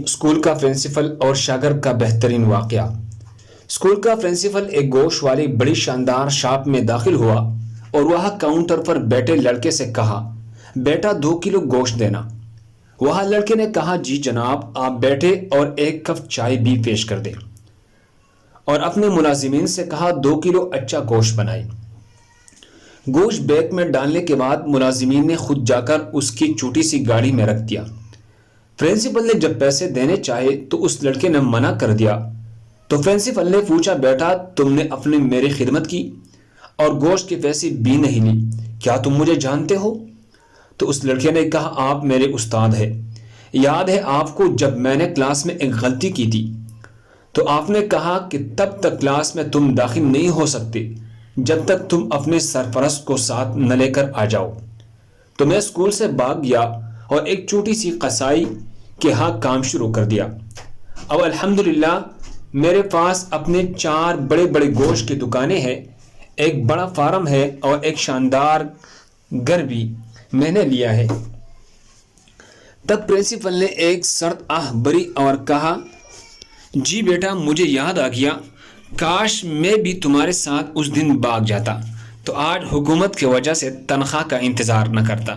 School کا principal اور شاگرد کا بہترین واقعہ۔ اسکول کا پرنسپل ایک گوشت والی بڑی شاندار شاپ میں داخل ہوا اور وہاں کاؤنٹر پر بیٹھے لڑکے سے کہا، بیٹا 2 کلو گوشت دینا۔ وہاں لڑکے نے کہا، جی جناب، آپ بیٹھے اور 1 کپ چائے بھی پیش کر دیں، اور اپنے ملازمین سے کہا 2 کلو اچھا گوشت بنائے۔ گوشت بیگ میں ڈالنے کے بعد ملازمین نے خود جا کر اس کی چھوٹی سی گاڑی میں رکھ دیا۔ پرنسپل نے جب پیسے دینے چاہے تو اس لڑکے نے منع کر دیا، تو پرنسپل نے پوچھا، بیٹا تم نے میری خدمت کی اور گوشت کے پیسے بھی نہیں لی، کیا تم مجھے جانتے ہو؟ تو اس لڑکے نے کہا، آپ میرے استاد ہیں، یاد ہے آپ کو جب میں نے کلاس میں ایک غلطی کی تھی تو آپ نے کہا کہ تب تک کلاس میں تم داخل نہیں ہو سکتے جب تک تم اپنے سرپرست کو ساتھ نہ لے کر آ جاؤ۔ تو میں اسکول سے بھاگ گیا اور ایک چھوٹی سی قصائی کے ہاں کام شروع کر دیا۔ اب الحمدللہ میرے پاس اپنے 4 بڑے بڑے گوشت کی دکانیں ہیں، ایک بڑا فارم ہے اور ایک شاندار گھر بھی میں نے لیا ہے۔ تب پرنسپل نے ایک سرد آہ بھری اور کہا، جی بیٹا، مجھے یاد آ گیا، کاش میں بھی تمہارے ساتھ اس دن بھاگ جاتا تو آج حکومت کی وجہ سے تنخواہ کا انتظار نہ کرتا۔